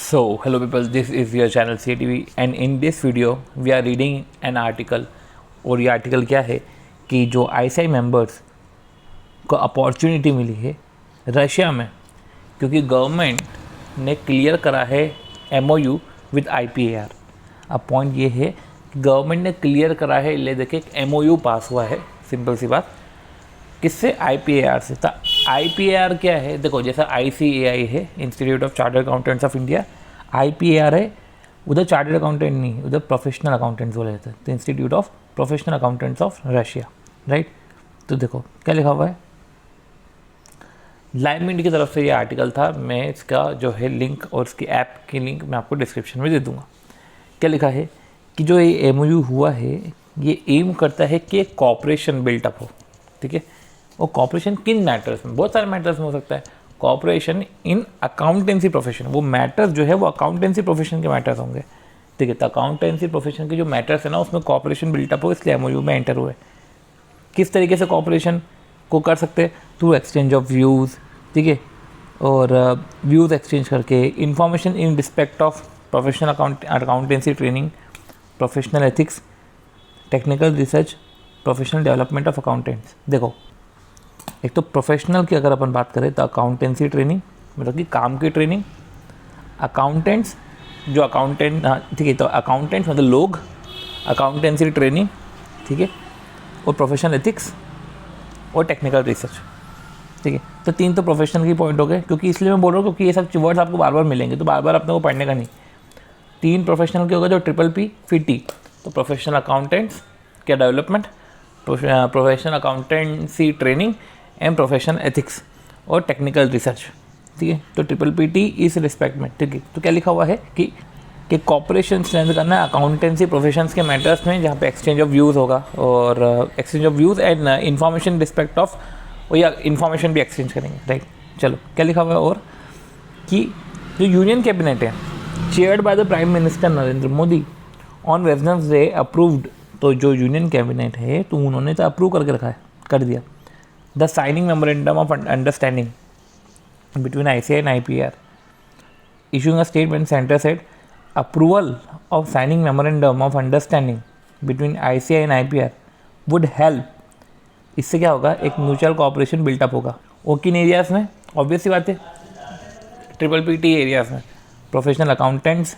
So, hello people, this is your channel CATV and in this video we are reading an article और ये article क्या है कि जो आईसीआई मेंबर्स को अपॉर्चुनिटी मिली है रशिया में क्योंकि गवर्नमेंट ने क्लियर करा है MOU विद IPAR। अब पॉइंट ये है कि गवर्नमेंट ने क्लियर करा है, ले देखिए एक MOU पास हुआ है, सिंपल सी बात, किससे? IPAR से। तो IPAR क्या है? देखो जैसा ICAI है, institute of chartered accountants of India, IPAR है, उधर चार्टर्ड अकाउंटेंट नहीं, उधर प्रोफेशनल अकाउंटेंट्स बोले जाते हैं, तो institute of professional accountants of Russia, right. तो देखो क्या लिखा हुआ है, लाइव मिंट की तरफ से ये आर्टिकल था, मैं इसका जो है लिंक और इसकी ऐप की लिंक मैं आपको डिस्क्रिप्शन में दे दूँगा। क्या लिखा है कि जो ये MOU हुआ है ये एम करता है कि कॉपरेशन बिल्टअप हो, ठीक है। और कॉपरेशन किन मैटर्स में? बहुत सारे मैटर्स में हो सकता है। कॉपरेशन इन अकाउंटेंसी प्रोफेशन, वो मैटर्स जो है वो अकाउंटेंसी प्रोफेशन के मैटर्स होंगे, ठीक है। तो अकाउंटेंसी प्रोफेशन के जो मैटर्स है ना उसमें कॉपरेशन बिल्टअप हो, इसलिए MOU में एंटर हुए। किस तरीके से कॉपरेशन को कर सकते हैं? थ्रू एक्सचेंज ऑफ व्यूज़, ठीक है, और व्यूज़ एक्सचेंज करके, information in respect of professional accountancy training, professional ethics, technical research, professional development of accountants. देखो एक तो प्रोफेशनल की अगर अपन बात करें तो अकाउंटेंसी ट्रेनिंग, मतलब कि काम की ट्रेनिंग, अकाउंटेंट्स जो अकाउंटेंट, हाँ ठीक है, तो अकाउंटेंट्स मतलब लोग, अकाउंटेंसी ट्रेनिंग, ठीक है, और प्रोफेशनल एथिक्स और टेक्निकल रिसर्च, ठीक है। तो तीन तो प्रोफेशनल की पॉइंट हो गए, क्योंकि इसलिए मैं बोल रहा हूँ क्योंकि ये सब वर्ड्स आपको बार बार मिलेंगे, तो बार बार अपने को पढ़ने का नहीं। तीन प्रोफेशनल के हो गए, जो PPP फिर T, तो प्रोफेशनल अकाउंटेंट्स क्या development, professional accountancy training and professional ethics और टेक्निकल रिसर्च, ठीक है। तो PPT इस रिस्पेक्ट में, ठीक है। तो क्या लिखा हुआ है कि कॉपरेशन स्ट्रेंथ करना है अकाउंटेंसी प्रोफेशंस के मैटर्स में, जहाँ पे एक्सचेंज ऑफ व्यूज़ होगा, और exchange of views and information respect of, वो या इन्फॉर्मेशन भी एक्सचेंज करेंगे, राइट। चलो क्या लिखा हुआ है और कि जो यूनियन कैबिनेट है chaired by the prime minister Narendra Modi on Wednesday approved, तो जो यूनियन कैबिनेट है तो उन्होंने तो अप्रूव करके रखा है, कर दिया, the signing memorandum of understanding between ICAI and IPAR, issuing a statement, center said approval of signing memorandum of understanding between ICAI and IPAR would help। इससे क्या होगा, एक म्यूचुअल कोऑपरेशन बिल्टअप होगा। वो किन एरियाज़ में? ऑब्वियस सी बात है, PPT एरियाज़ में, प्रोफेशनल अकाउंटेंट्स,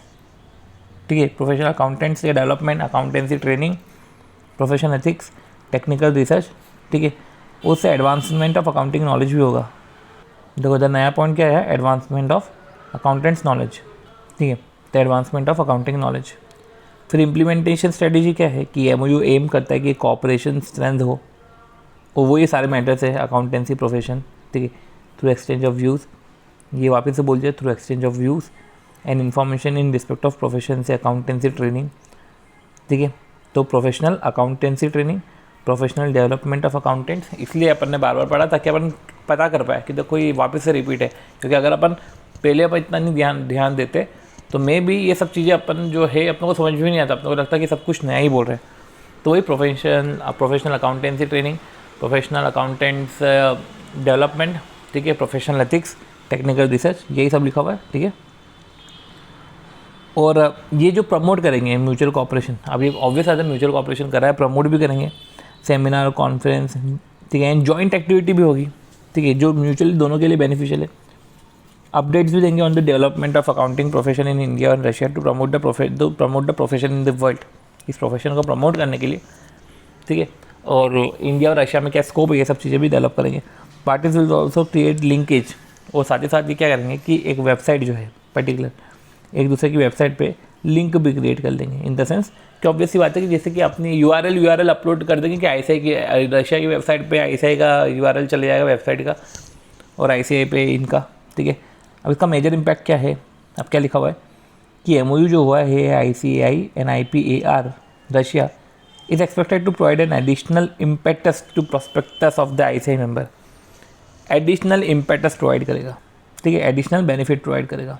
ठीक है, प्रोफेशनल अकाउंटेंट्स के development, accountancy training, professional ethics, technical research, ठीक है। उससे एडवांसमेंट ऑफ अकाउंटिंग नॉलेज भी होगा। देखो इधर नया पॉइंट क्या है, एडवांसमेंट ऑफ अकाउंटेंट्स नॉलेज, ठीक है, तो एडवांसमेंट ऑफ अकाउंटिंग नॉलेज। फिर इम्प्लीमेंटेशन स्ट्रेटेजी क्या है कि MOU एम करता है कि कॉपरेशन स्ट्रेंथ हो, और वो ये सारे मैटर्स है अकाउंटेंसी प्रोफेशन, ठीक है, थ्रू एक्सचेंज ऑफ व्यूज़, ये वापस से बोल दिया, through exchange of views and information in respect of profession से अकाउंटेंसी ट्रेनिंग, ठीक है। तो professional accountancy training, professional development of accountants, इसलिए अपन ने बार बार पढ़ा ताकि अपन पता कर पाए कि देखो ये वापस से रिपीट है, क्योंकि अगर अपन पहले अपन इतना नहीं ध्यान देते तो मे भी ये सब चीज़ें अपन जो है अपने को समझ भी नहीं आता, अपने को लगता है कि सब कुछ नया ही बोल रहे हैं। तो वही professional accountancy training, professional accountants development, ठीक है, प्रोफेशनल एथिक्स, टेक्निकल रिसर्च, यही सब लिखा हुआ है, ठीक है। और ये जो प्रमोट करेंगे म्यूचुअल कॉपरेशन, अब ये ऑब्वियस आता है म्यूचुअल कॉपरेशन कर रहा है, प्रमोट भी करेंगे, सेमिनार, कॉन्फ्रेंस, ठीक है, एंड जॉइंट एक्टिविटी भी होगी, ठीक है, जो म्यूचुअली दोनों के लिए बेनिफिशियल है। अपडेट्स भी देंगे on the development of accounting profession in India और Russia to promote the profession in the world, इस प्रोफेशन को प्रमोट करने के लिए, ठीक है। और इंडिया और रशिया में क्या स्कोप है, ये सब चीज़ें भी डेवलप करेंगे। Parties will also create linkage, और साथ ही साथ ये क्या करेंगे कि एक वेबसाइट जो है पर्टिकुलर, एक दूसरे की वेबसाइट पे लिंक भी क्रिएट कर देंगे, इन द सेंस कि ऑब्वियस सी बात है कि जैसे कि अपनी URL अपलोड कर देंगे कि ICAI की, रशिया की वेबसाइट पे ICAI का URL चले जाएगा वेबसाइट का, और ICAI पे इनका, ठीक है। अब इसका मेजर इम्पैक्ट क्या है, अब क्या लिखा हुआ है कि MOU जो हुआ है ICAI and IPAR Russia is expected to provide an additional impetus to prospectus of the ICAI member, additional impetus provide करेगा, ठीक है, एडिशनल बेनिफिट प्रोवाइड करेगा,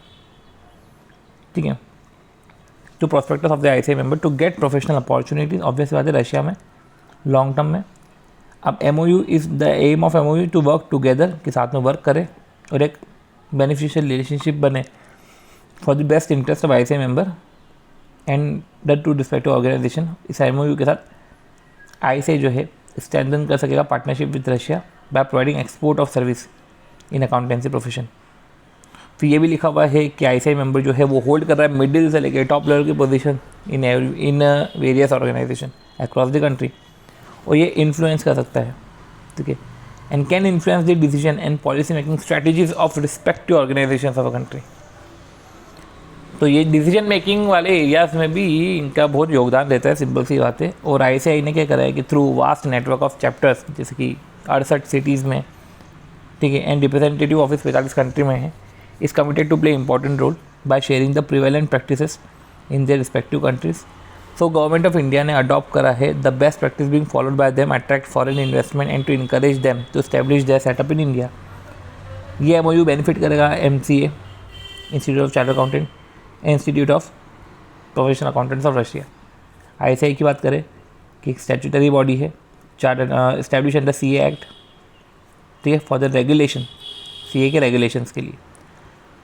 ठीक है, to prospectus of the ICAI member to get professional opportunities. Obvious बात है Russia में long term में। अब MOU is the aim of MOU to work together, के साथ में वर्क करे और एक बेनिफिशियल रिलेशनशिप बने, for the best interest of ICI member and the to respective organisation. इस MOU के साथ ICI जो है स्ट्रेंथन कर सकेगा partnership with Russia by providing export of service in accountancy profession. फिर ये भी लिखा हुआ है कि ICI मेंबर जो है वो होल्ड कर रहा है मिडिल से लेकर टॉप लेवल की position in various organisation across the country, और ये इन्फ्लुएंस कर सकता है, ठीक है, and can influence the decision and policy making strategies of respective organisation of a country. तो ये डिसीजन मेकिंग वाले एरियाज में भी इनका बहुत योगदान रहता है, सिंपल सी बात है। और ICI ने क्या करा है कि through vast network of chapters, जैसे कि 68 सिटीज़ में, ठीक है, एंड रिप्रेजेंटेटिव ऑफिस 45 कंट्री में है, is committed to play important role by sharing the prevalent practices in their respective countries. So government of India ने अडॉप्ट करा है the best practice being followed by them attract foreign investment and to encourage them to establish their setup in India. ये MOU benefit करेगा MCA, institute of chartered accountant, institute of professional accountants of Russia. ICI की बात करें कि एक statutory body है, chartered establish under CA act, ठीक है, फॉर द रेगुलेशन, CA के रेगुलेशंस के लिए।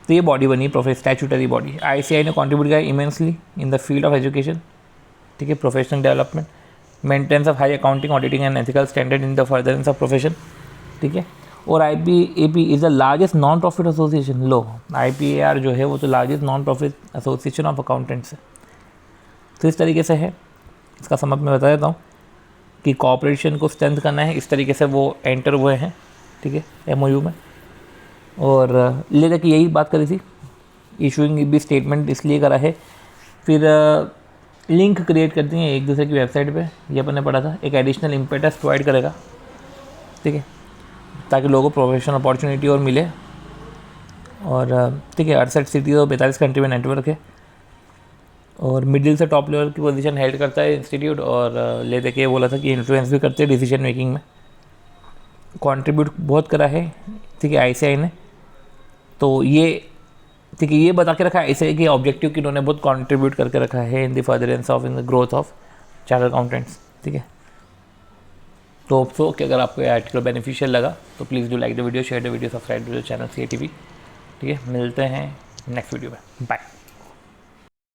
तो ये बॉडी बनी स्टैट्यूटरी बॉडी। ICI ने कॉन्ट्रीब्यूट किया immensely in the field of education, ठीक है, professional development, maintenance of high accounting, auditing and ethical standard in the furtherance of profession, ठीक है। और IPAP is the largest non profit association. Low, IPAR जो है वो तो largest non profit association of accountants है। तो इस तरीके से है, इसका समझ मैं बता देता हूँ कि कॉपरेशन को स्ट्रेंथ करना है, इस तरीके से वो एंटर हुए हैं, ठीक है, MOU में। और ले जाके यही बात करी थी, इशूइंग भी स्टेटमेंट इसलिए करा है, फिर लिंक क्रिएट करती हैं एक दूसरे की वेबसाइट पे, ये अपन ने पढ़ा था, एक एडिशनल इम्पेटस प्रोवाइड करेगा, ठीक है, ताकि लोगों को प्रोफेशनल अपॉर्चुनिटी और मिले। और ठीक है, 68 सिटीज़ और 45 कंट्री में नेटवर्क है, और मिडिल से टॉप लेवल की पोजीशन हेल्ड करता है इंस्टीट्यूट। और ले दे के बोला था कि इन्फ्लुएंस भी करते हैं डिसीजन मेकिंग में, कंट्रीब्यूट बहुत करा है, ठीक है, ICI ने। तो ये ठीक है, ये बता के रखा है ICI के ऑब्जेक्टिव कि इन्होंने बहुत कंट्रीब्यूट करके रखा है in the furtherance of in the growth of chartered accountants, ठीक है। तो होप सो कि अगर आपको ये आर्टिकल बेनिफिशियल लगा तो please do like the video, share the video, subscribe to the channel CA TV, ठीक है। मिलते हैं नेक्स्ट वीडियो में, बाय।